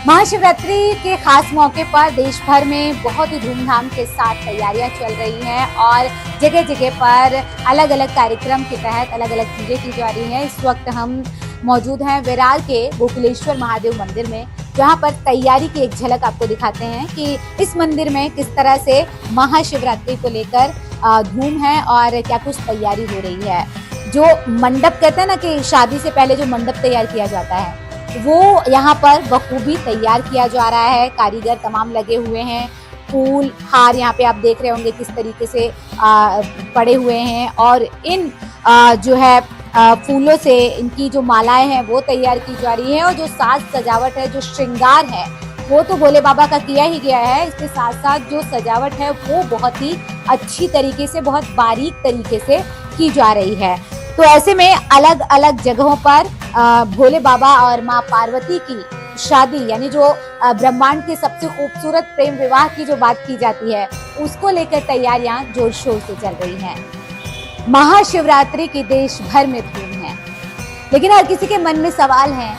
महाशिवरात्रि के खास मौके पर देश भर में बहुत ही धूमधाम के साथ तैयारियां चल रही हैं और जगह जगह पर अलग अलग कार्यक्रम के तहत अलग अलग चीजें की जा रही हैं। इस वक्त हम मौजूद हैं विरार के गोकुलेश्वर महादेव मंदिर में, जहां पर तैयारी की एक झलक आपको दिखाते हैं कि इस मंदिर में किस तरह से महाशिवरात्रि को लेकर धूम है और क्या कुछ तैयारी हो रही है। जो मंडप कहते हैं ना कि शादी से पहले जो मंडप तैयार किया जाता है, वो यहाँ पर बखूबी तैयार किया जा रहा है। कारीगर तमाम लगे हुए हैं। फूल हार यहाँ पे आप देख रहे होंगे किस तरीके से पड़े हुए हैं और इन जो है फूलों से इनकी जो मालाएं हैं वो तैयार की जा रही है। और जो साज सजावट है, जो श्रृंगार है, वो तो भोले बाबा का किया ही गया है। इसके साथ साथ जो सजावट है वो बहुत ही अच्छी तरीके से, बहुत बारीक तरीके से की जा रही है। तो ऐसे में अलग अलग जगहों पर भोले बाबा और माँ पार्वती की शादी, यानी जो ब्रह्मांड के सबसे खूबसूरत प्रेम विवाह की जो बात की जाती है, उसको लेकर तैयारियां जोर शोर से चल रही हैं। महाशिवरात्रि की देश भर में धूम है, लेकिन हर किसी के मन में सवाल है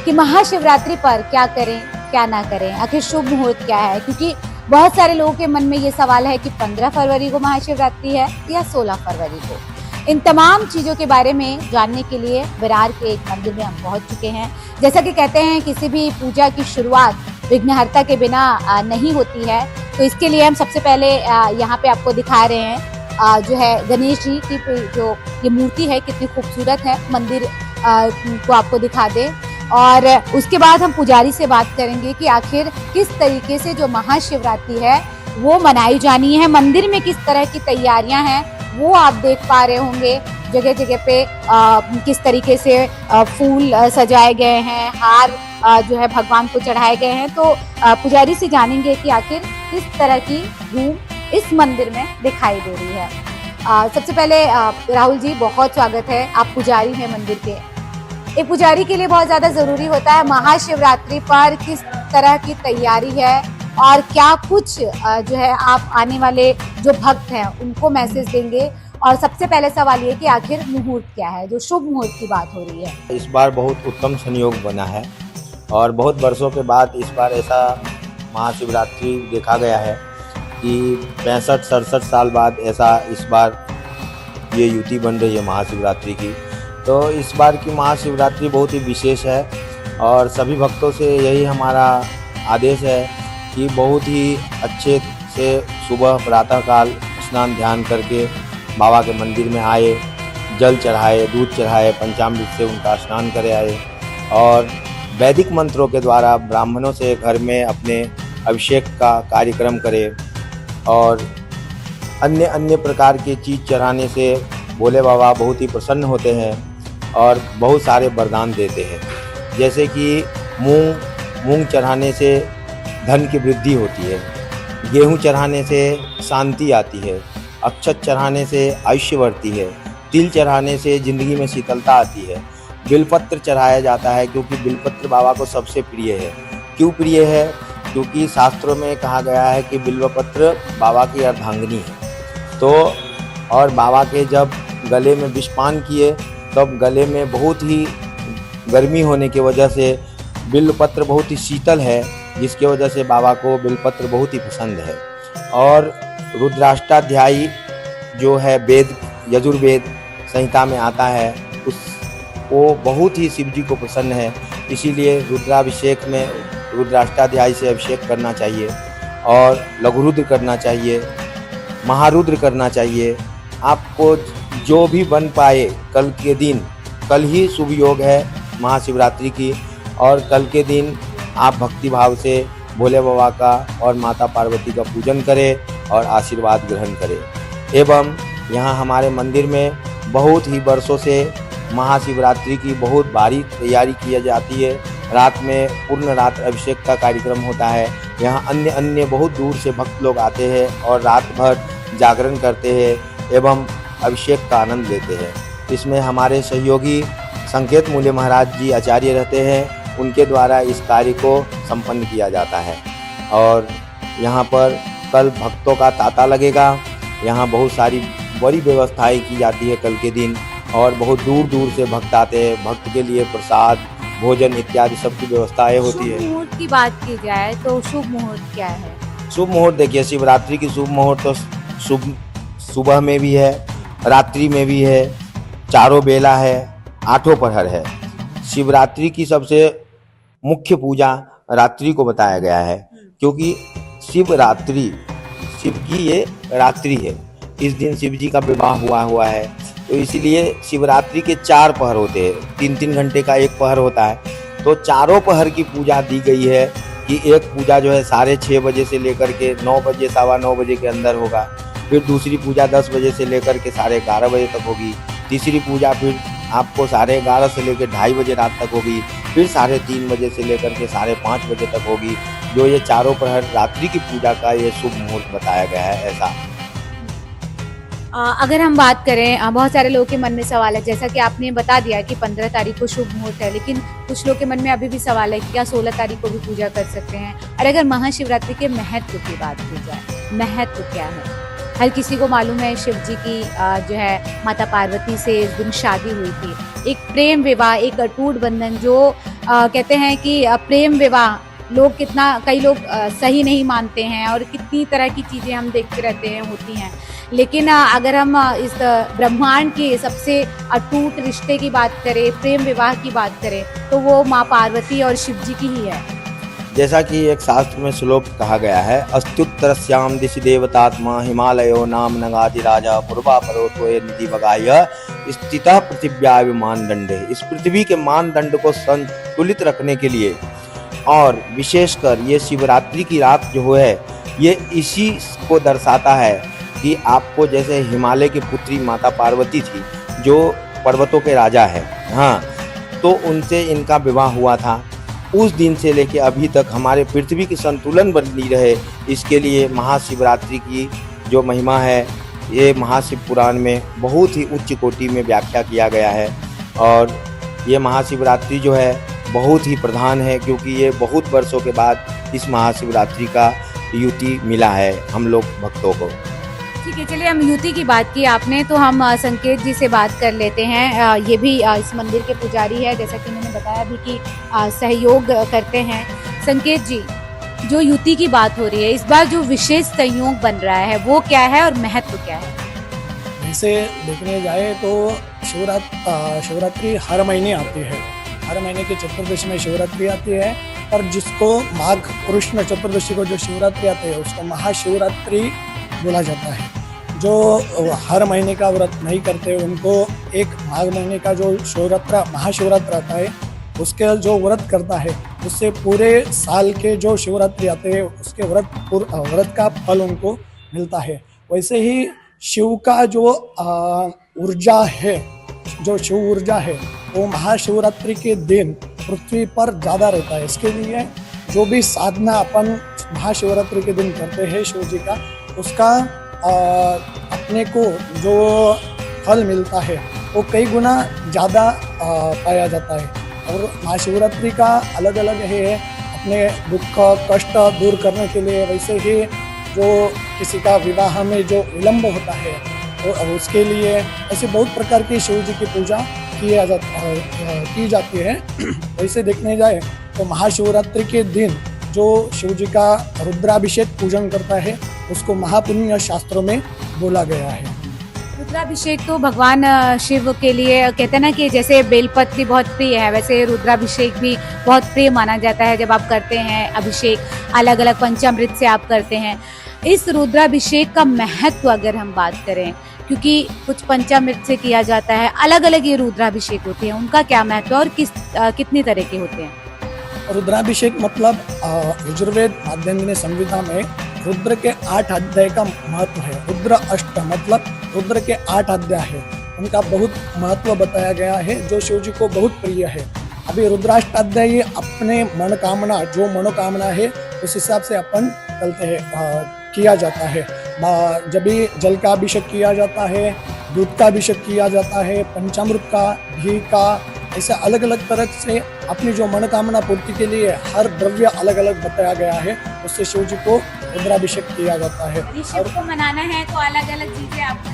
कि महाशिवरात्रि पर क्या करें क्या ना करें, आखिर शुभ मुहूर्त क्या है। क्योंकि बहुत सारे लोगों के मन में ये सवाल है कि 15 फरवरी को महाशिवरात्रि है या 16 फरवरी को। इन तमाम चीज़ों के बारे में जानने के लिए विरार के एक मंदिर में हम पहुंच चुके हैं। जैसा कि कहते हैं किसी भी पूजा की शुरुआत विघ्नहर्ता के बिना नहीं होती है, तो इसके लिए हम सबसे पहले यहाँ पे आपको दिखा रहे हैं जो है गणेश जी की जो ये मूर्ति है, कितनी खूबसूरत है। मंदिर को आपको दिखा दे और उसके बाद हम पुजारी से बात करेंगे कि आखिर किस तरीके से जो महाशिवरात्रि है वो मनाई जानी है। मंदिर में किस तरह की तैयारियां हैं वो आप देख पा रहे होंगे। जगह जगह पे किस तरीके से फूल सजाए गए हैं, हार जो है भगवान को चढ़ाए गए हैं। तो पुजारी से जानेंगे कि आखिर किस तरह की धूम इस मंदिर में दिखाई दे रही है। सबसे पहले राहुल जी, बहुत स्वागत है। आप पुजारी हैं मंदिर के। एक पुजारी के लिए बहुत ज़्यादा ज़रूरी होता है महाशिवरात्रि पर किस तरह की तैयारी है और क्या कुछ जो है आप आने वाले जो भक्त हैं उनको मैसेज देंगे। और सबसे पहले सवाल ये कि आखिर मुहूर्त क्या है, जो शुभ मुहूर्त की बात हो रही है। इस बार बहुत उत्तम संयोग बना है और बहुत वर्षों के बाद इस बार ऐसा महाशिवरात्रि देखा गया है कि 65-67 साल बाद ऐसा इस बार ये युति बन रही है महाशिवरात्रि की। तो इस बार की महाशिवरात्रि बहुत ही विशेष है और सभी भक्तों से यही हमारा आदेश है कि बहुत ही अच्छे से सुबह प्रातःकाल स्नान ध्यान करके बाबा के मंदिर में आए, जल चढ़ाए, दूध चढ़ाए, पंचामृत से उनका स्नान करे आए और वैदिक मंत्रों के द्वारा ब्राह्मणों से घर में अपने अभिषेक का कार्यक्रम करे। और अन्य अन्य प्रकार के चीज़ चढ़ाने से भोले बाबा बहुत ही प्रसन्न होते हैं और बहुत सारे वरदान देते हैं। जैसे कि मूंग चढ़ाने से धन की वृद्धि होती है, गेहूं चढ़ाने से शांति आती है, अक्षत चढ़ाने से आयुष्य बढ़ती है, तिल चढ़ाने से ज़िंदगी में शीतलता आती है। बिलपत्र चढ़ाया जाता है क्योंकि बिलपत्र बाबा को सबसे प्रिय है। क्यों प्रिय है? क्योंकि शास्त्रों में कहा गया है कि बिल्वपत्र बाबा की अर्धांगिनी है। तो और बाबा के जब गले में विषपान किए तब गले में बहुत ही गर्मी होने की वजह से बिल्वपत्र बहुत ही शीतल है, जिसकी वजह से बाबा को बिल्वपत्र बहुत ही पसंद है। और रुद्राष्टाध्यायी जो है वेद, यजुर्वेद संहिता में आता है, वो बहुत ही शिव जी को पसंद है। इसीलिए रुद्राभिषेक में रुद्राष्टाध्यायी से अभिषेक करना चाहिए और लघुरुद्र करना चाहिए, महारुद्र करना चाहिए। आपको जो भी बन पाए कल के दिन, कल ही शुभ योग है महाशिवरात्रि की और कल के दिन आप भक्ति भाव से भोले बाबा का और माता पार्वती का पूजन करें और आशीर्वाद ग्रहण करें। एवं यहाँ हमारे मंदिर में बहुत ही वर्षों से महाशिवरात्रि की बहुत बारीक तैयारी की जाती है। रात में पूर्ण रात अभिषेक का कार्यक्रम होता है। यहाँ अन्य अन्य बहुत दूर से भक्त लोग आते हैं और रात भर जागरण करते हैं एवं अभिषेक का आनंद लेते हैं। इसमें हमारे सहयोगी संकेत मूल्य महाराज जी आचार्य रहते हैं, उनके द्वारा इस कार्य को संपन्न किया जाता है। और यहाँ पर कल भक्तों का तांता लगेगा। यहाँ बहुत सारी बड़ी व्यवस्थाएं की जाती है कल के दिन और बहुत दूर दूर से भक्त आते हैं। भक्त के लिए प्रसाद, भोजन इत्यादि सबकी व्यवस्थाएं होती शुभ है। मुहूर्त की बात की जाए तो शुभ मुहूर्त क्या है? शुभ मुहूर्त देखिए, शिवरात्रि की शुभ मुहूर्त तो शुभ सुबह में भी है, रात्रि में भी है, चारों बेला है, आठों पहर है। शिवरात्रि की सबसे मुख्य पूजा रात्रि को बताया गया है, क्योंकि शिवरात्रि शिव की ये रात्रि है। इस दिन शिव जी का विवाह हुआ है, तो इसीलिए शिवरात्रि के 4 पहर होते हैं, 3-3 घंटे का एक पहर होता है। तो चारों पहर की पूजा दी गई है कि एक पूजा जो है 6:30 बजे से लेकर के 9 बजे, 9:15 बजे के अंदर होगा। फिर दूसरी पूजा 10 बजे से लेकर के 11:30 बजे तक होगी। तीसरी पूजा फिर आपको 11:30 से लेकर 2:30 बजे रात तक होगी। फिर 3:30 बजे से लेकर के 5:30 बजे तक होगी। जो ये चारों प्रहर रात्रि की पूजा का ये शुभ मुहूर्त बताया गया है। ऐसा अगर हम बात करें, बहुत सारे लोगों के मन में सवाल है, जैसा कि आपने बता दिया कि 15 तारीख को शुभ मुहूर्त है, लेकिन कुछ लोगों के मन में अभी भी सवाल है कि क्या 16 तारीख को भी पूजा कर सकते हैं? और अगर महाशिवरात्रि के महत्व की बात की जाए, महत्व क्या है? हर किसी को मालूम है शिव जी की जो है माता पार्वती से इस दिन शादी हुई थी। एक प्रेम विवाह, एक अटूट बंधन, जो कहते हैं कि प्रेम विवाह लोग कितना, कई लोग सही नहीं मानते हैं और कितनी तरह की चीज़ें हम देखते रहते हैं होती हैं। लेकिन अगर हम इस ब्रह्मांड के सबसे अटूट रिश्ते की बात करें, प्रेम विवाह की बात करें, तो वो माँ पार्वती और शिव जी की ही है। जैसा कि एक शास्त्र में श्लोक कहा गया है, अस्तुत्तरस्याम दिशि देवतात्मा हिमालयो नाम नगादि राजा पूर्वा पर्वतो निधि बगाय स्थितः पृथिव्या मानदंडे। इस पृथ्वी के मानदंड को संतुलित रखने के लिए और विशेषकर ये शिवरात्रि की रात जो है, ये इसी को दर्शाता है कि आपको, जैसे हिमालय की पुत्री माता पार्वती थी जो पर्वतों के राजा है, हाँ, तो उनसे इनका विवाह हुआ था। उस दिन से लेके अभी तक हमारे पृथ्वी की संतुलन बनी रहे, इसके लिए महाशिवरात्रि की जो महिमा है, ये महाशिव पुराण में बहुत ही उच्च कोटि में व्याख्या किया गया है। और ये महाशिवरात्रि जो है बहुत ही प्रधान है, क्योंकि ये बहुत वर्षों के बाद इस महाशिवरात्रि का युति मिला है हम लोग भक्तों को। ठीक है, चलिए हम युति की बात की आपने, तो हम संकेत जी से बात कर लेते हैं। ये भी इस मंदिर के पुजारी है, जैसा कि मैंने बताया भी कि सहयोग करते हैं। संकेत जी, जो युति की बात हो रही है, इस बार जो विशेष संयोग बन रहा है वो क्या है और महत्व क्या है? वैसे देखने जाए तो शिवरात्रि हर महीने आती है। हर महीने की चतुर्दशी में शिवरात्रि आती है, और जिसको माघ कृष्ण चतुर्दशी को जो शिवरात्रि आती है उसको महाशिवरात्रि बोला जाता है। जो हर महीने का व्रत नहीं करते उनको एक माघ महीने का जो महाशिवरात्रि आता है उसके जो व्रत करता है, उससे पूरे साल के जो शिवरात्रि आते हैं उसके व्रत का फल उनको मिलता है। वैसे ही शिव का जो ऊर्जा है, जो शिव ऊर्जा है, वो महाशिवरात्रि के दिन पृथ्वी पर ज़्यादा रहता है। इसके लिए जो भी साधना अपन महाशिवरात्रि के दिन करते हैं शिव जी का, उसका अपने को जो फल मिलता है वो कई गुना ज़्यादा पाया जाता है। और महाशिवरात्रि का अलग अलग है अपने दुख कष्ट दूर करने के लिए। वैसे ही जो किसी का विवाह में जो विलम्ब होता है तो उसके लिए ऐसे बहुत प्रकार की शिव जी की पूजा की जाती है। वैसे देखने जाए तो महाशिवरात्रि के दिन जो शिव जी का रुद्राभिषेक पूजन करता है उसको महापुण्य शास्त्रों में बोला गया है। रुद्राभिषेक तो भगवान शिव के लिए, कहते हैं ना कि जैसे बेलपत्री बहुत प्रिय है, वैसे रुद्राभिषेक भी बहुत प्रिय माना जाता है। जब आप करते हैं अभिषेक, अलग अलग पंचामृत से आप करते हैं। इस रुद्राभिषेक का महत्व अगर हम बात करें, क्योंकि कुछ पंचामृत से किया जाता है, अलग अलग ये रुद्राभिषेक होते हैं, उनका क्या महत्व और कितनी तरह के होते हैं? रुद्राभिषेक मतलब यजुर्वेद माध्यन्दिनी संहिता में रुद्र के 8 अध्याय का महत्व है। रुद्र अष्ट मतलब रुद्र के 8 अध्याय है, उनका बहुत महत्व बताया गया है, जो शिव जी को बहुत प्रिय है। अभी रुद्राष्टाध्यायी अपने मनोकामना, जो मनोकामना है उस हिसाब से अपन चलते हैं, किया जाता है। जब भी जल का अभिषेक किया जाता है, दूध का अभिषेक किया जाता है, पंचामृत का, घी का, ऐसे अलग अलग तरह से अपनी जो मनोकामना पूर्ति के लिए हर द्रव्य अलग अलग बताया गया है, उससे शिव जी को रुद्राभिषेक किया जाता है। शिव को मनाना है तो अलग अलग चीजें आपको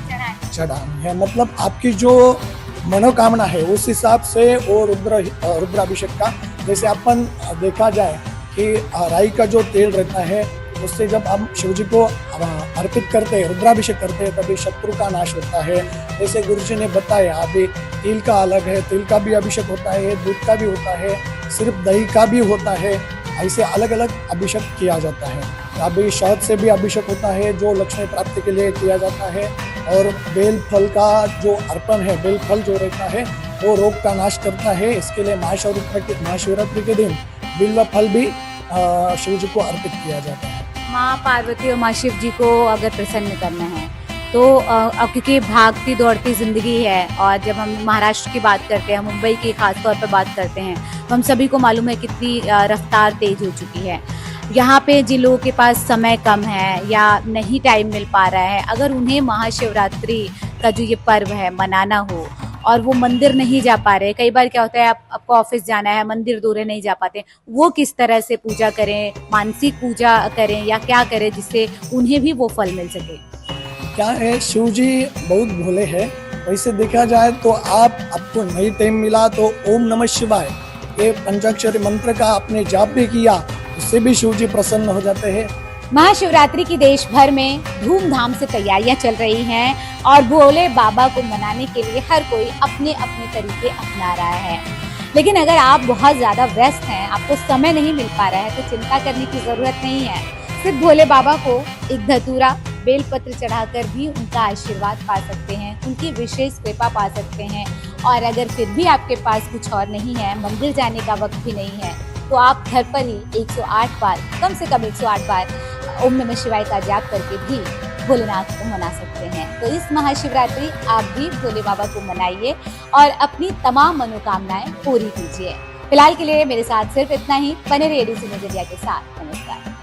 चढ़ानी है, मतलब आपकी जो मनोकामना है उस हिसाब से वो रुद्राभिषेक का, जैसे अपन देखा जाए कि राई का जो तेल रहता है उससे जब हम शिव जी को अर्पित करते हैं, रुद्राभिषेक करते हैं, तभी शत्रु का नाश होता है। जैसे गुरु जी ने बताया, अभी तिल का अलग है, तिल का भी अभिषेक होता है, दूध का भी होता है, सिर्फ दही का भी होता है, ऐसे अलग अलग अभिषेक किया जाता है। अभी शहद से भी अभिषेक होता है जो लक्ष्मी प्राप्ति के लिए किया जाता है, और बेल फल का जो अर्पण है, बेल फल जो रहता है वो रोग का नाश करता है। इसके लिए महाशिवरात्रि के दिन बिल्व फल भी शिव जी को अर्पित किया जाता है। माँ पार्वती और माँ शिव जी को अगर प्रसन्न करना है तो अब क्योंकि भागती दौड़ती ज़िंदगी है, और जब हम महाराष्ट्र की बात करते हैं, मुंबई की खास तौर पर बात करते हैं, तो हम सभी को मालूम है कितनी रफ्तार तेज हो चुकी है। यहाँ पे जिन लोगों के पास समय कम है या नहीं टाइम मिल पा रहा है, अगर उन्हें महाशिवरात्रि का जो ये पर्व है मनाना हो और वो मंदिर नहीं जा पा रहे, कई बार क्या होता है आपको ऑफिस जाना है, मंदिर दूर नहीं जा पाते, वो किस तरह से पूजा करें, मानसिक पूजा करें या क्या करें जिससे उन्हें भी वो फल मिल सके? क्या है, शिव जी बहुत भोले हैं। वैसे देखा जाए तो आपको नहीं टाइम मिला तो ओम नमः शिवाय ये पंचाक्षरी मंत्र का आपने जाप भी किया, उससे भी शिव जी प्रसन्न हो जाते हैं। महाशिवरात्रि की देश भर में धूमधाम से तैयारियां चल रही हैं और भोले बाबा को मनाने के लिए हर कोई अपने अपने तरीके अपना रहा है। लेकिन अगर आप बहुत ज़्यादा व्यस्त हैं, आपको समय नहीं मिल पा रहा है, तो चिंता करने की ज़रूरत नहीं है। सिर्फ भोले बाबा को एक धतूरा बेलपत्र चढ़ाकर भी उनका आशीर्वाद पा सकते हैं, उनकी विशेष कृपा पा सकते हैं। और अगर फिर भी आपके पास कुछ और नहीं है, मंदिर जाने का वक्त भी नहीं है, तो आप घर पर ही 108 बार, कम से कम 108 बार ओम नमः शिवाय का जाप करके भी भोलेनाथ को मना सकते हैं। तो इस महाशिवरात्रि आप भी भोले बाबा को मनाइए और अपनी तमाम मनोकामनाएं पूरी कीजिए। फिलहाल के लिए मेरे साथ सिर्फ इतना ही। बने रहिए एडीसी नजरिया के साथ। नमस्कार।